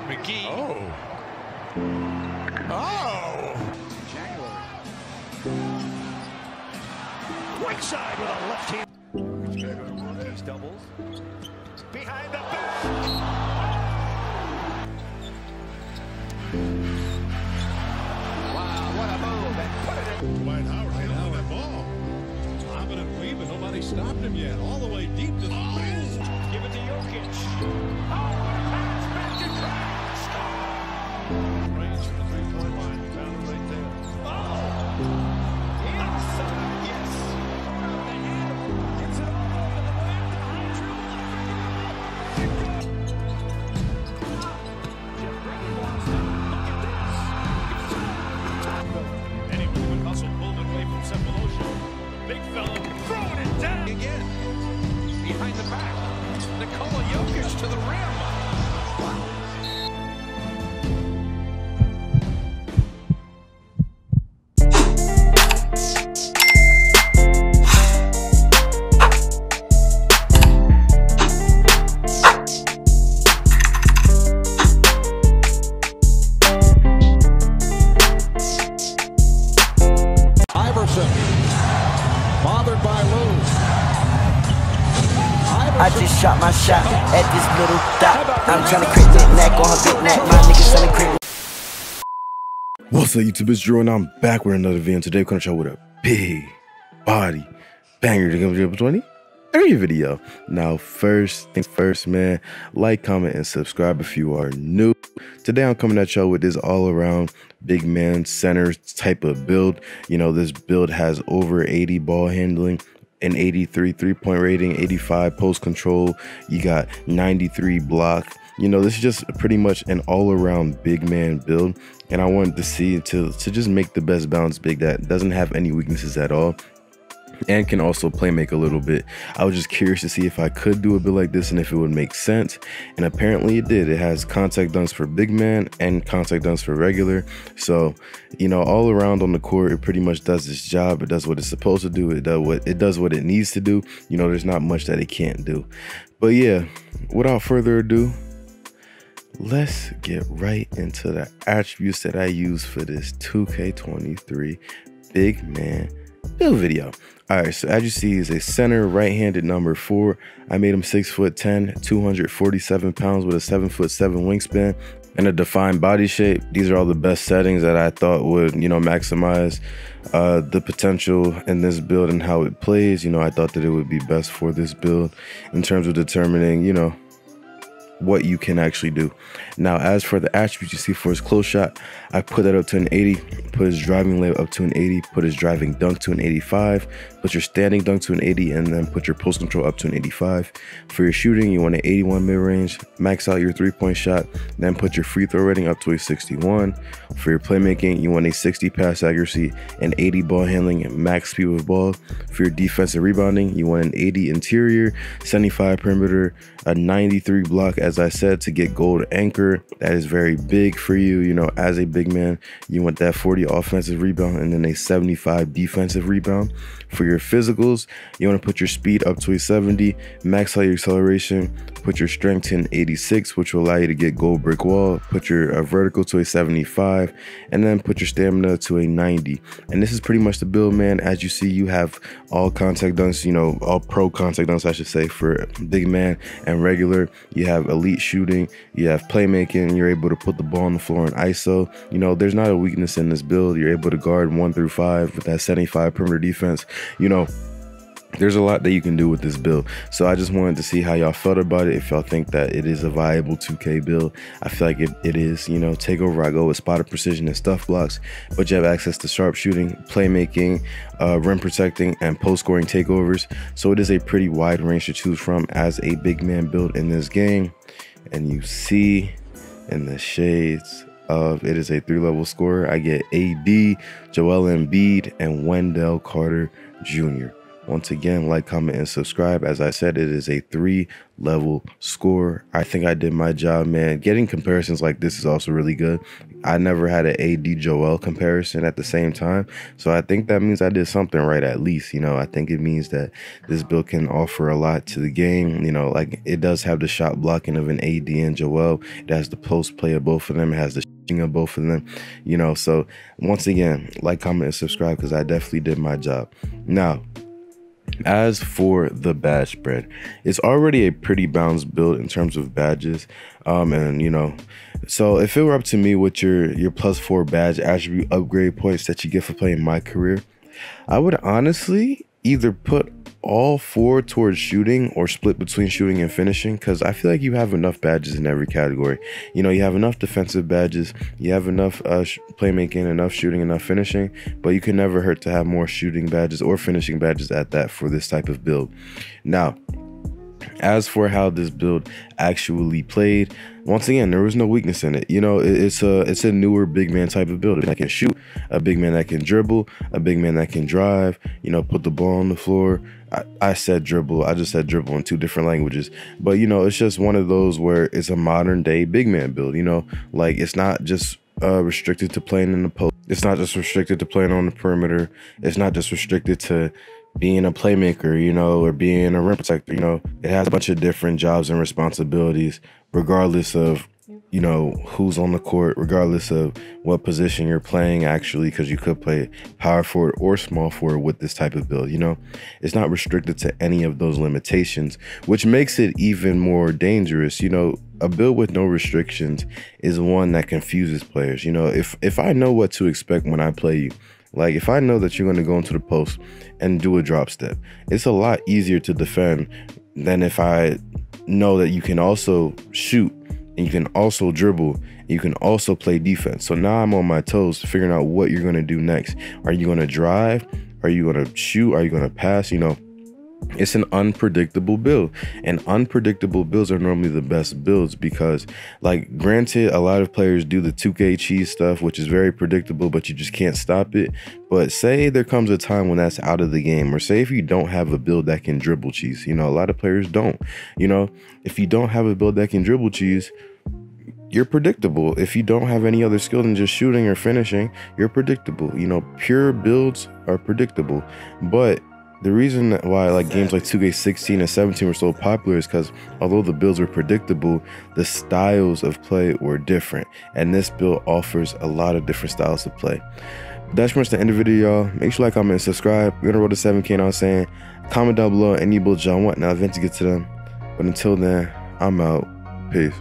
McGee. Oh. Oh. Right side with a left hand. These doubles. Behind the back. Wow, what a move. And put it in. Dwight Howard hit on that ball. Lobbing and weaving. Nobody stopped him yet. All the way deep to the Give it to Jokic. Oh, what a pass back to Kraft. range from the three-point line. Found it right there. Oh, inside, yes. Around the handle. Gets it all over the wing. The high dribble. Jeff Brady wants to look at this. Any movement hustle pulled it away from Cephalosha. Big fellow throwing it down Again, behind the back. Nikola Jokic to the rim. Iverson, bothered by Lou. I just shot my shot at this little dot. I'm trying to crit that neck on her big neck. My niggas trying to crit. What's up, YouTube? It's Drew, and I'm back with another video. Today, we're going to show with a big body banger to come to 20 every video. Now, first things first, man, like, comment, and subscribe if you are new. Today, I'm coming at y'all with this all-around big man center type of build. You know, this build has over 80 ball handling, an 83 three-point rating, 85 post control. You got 93 block. You know, this is just pretty much an all-around big man build, and I wanted to see to just make the best balanced big that doesn't have any weaknesses at all and can also play make a little bit. I was just curious to see if I could do a build like this and if it would make sense, and apparently it did. It has contact dunks for big man and contact dunks for regular, so you know, all around on the court it pretty much does its job. It does what it's supposed to do. It does what it needs to do. You know, there's not much that it can't do. But yeah, without further ado, let's get right into the attributes that I use for this 2K23 big man build video. All right, so as you see, he's a center right-handed number 4. I made him 6'10", 247 pounds with a 7'7" wingspan and a defined body shape. These are all the best settings that I thought would, you know, maximize the potential in this build and how it plays. You know, I thought that it would be best for this build in terms of determining, you know, what you can actually do. Now, as for the attributes you see for his close shot, I put that up to an 80, put his driving layup up to an 80, put his driving dunk to an 85, put your standing dunk to an 80, and then put your post control up to an 85. For your shooting, you want an 81 mid-range, max out your three-point shot, then put your free throw rating up to a 61. For your playmaking, you want a 60 pass accuracy, an 80 ball handling, and max speed with ball. For your defensive rebounding, you want an 80 interior, 75 perimeter, a 93 block, as I said, to get gold anchor. That is very big for you. You know, as a big man, you want that 40 offensive rebound and then a 75 defensive rebound. For your physicals, you want to put your speed up to a 70, max out your acceleration, put your strength to an 86, which will allow you to get gold brick wall, put your vertical to a 75, and then put your stamina to a 90. And this is pretty much the build, man. As you see, you have all contact dunks, you know, all pro contact dunks, I should say, for big man and regular. You have elite shooting, you have playmaking, you're able to put the ball on the floor in ISO. You know, there's not a weakness in this build. You're able to guard 1 through 5 with that 75 perimeter defense. You know, there's a lot that you can do with this build. So I just wanted to see how y'all felt about it, if y'all think that it is a viable 2K build. I feel like it is. You know, takeover, I go with spotted precision and stuff blocks, but you have access to sharp shooting, playmaking, rim protecting, and post scoring takeovers. So it is a pretty wide range to choose from as a big man build in this game. And you see in the shades of it is a 3-level scorer. I get AD, Joel Embiid, and Wendell Carter Jr. Once again, like, comment, and subscribe. As I said, it is a 3-level score. I think I did my job, man. Getting comparisons like this is also really good. I never had an AD Joel comparison at the same time, so I think that means I did something right at least. You know, I think it means that this build can offer a lot to the game. You know, like, it does have the shot blocking of an AD and Joel. It has the post play of both of them. It has the shooting of both of them. You know, so once again, like, comment, and subscribe because I definitely did my job. Now, as for the badge spread, it's already a pretty balanced build in terms of badges. And you know, so if it were up to me with your +4 badge attribute upgrade points that you get for playing mycareer, I would honestly either put all 4 towards shooting or split between shooting and finishing, because I feel like you have enough badges in every category. You know, you have enough defensive badges, you have enough playmaking, enough shooting, enough finishing, but you can never hurt to have more shooting badges or finishing badges at that for this type of build. Now, as for how this build actually played, once again, there was no weakness in it. You know, it's a newer big man type of build. That can shoot, a big man that can dribble, a big man that can drive, you know, put the ball on the floor. I said dribble. I just said dribble in 2 different languages. But, you know, it's just one of those where it's a modern day big man build, you know, like it's not just restricted to playing in the post. It's not just restricted to playing on the perimeter. It's not just restricted to being a playmaker, you know, or being a rim protector. You know, it has a bunch of different jobs and responsibilities, regardless of, you know, who's on the court, regardless of what position you're playing, actually, because you could play power forward or small forward with this type of build. You know, it's not restricted to any of those limitations, which makes it even more dangerous. You know, a build with no restrictions is one that confuses players. You know, if I know what to expect when I play you, like if I know that you're going to go into the post and do a drop step, it's a lot easier to defend than if I know that you can also shoot and you can also dribble and you can also play defense. So now I'm on my toes figuring out what you're going to do next. Are you going to drive? Are you going to shoot? Are you going to pass? You know, it's an unpredictable build, and unpredictable builds are normally the best builds because, like, granted, a lot of players do the 2K cheese stuff, which is very predictable, but you just can't stop it. But say there comes a time when that's out of the game, or say if you don't have a build that can dribble cheese, you know, a lot of players don't. You know, if you don't have a build that can dribble cheese, you're predictable. If you don't have any other skill than just shooting or finishing, you're predictable. You know, pure builds are predictable. But the reason why like games like 2K16 and 17 were so popular is because although the builds were predictable, the styles of play were different. And this build offers a lot of different styles of play. That's pretty much the end of the video, y'all. Make sure you like, comment, and subscribe. We're gonna roll to 7K, and I was saying, comment down below any builds y'all want, and I'll eventually get to them. But until then, I'm out. Peace.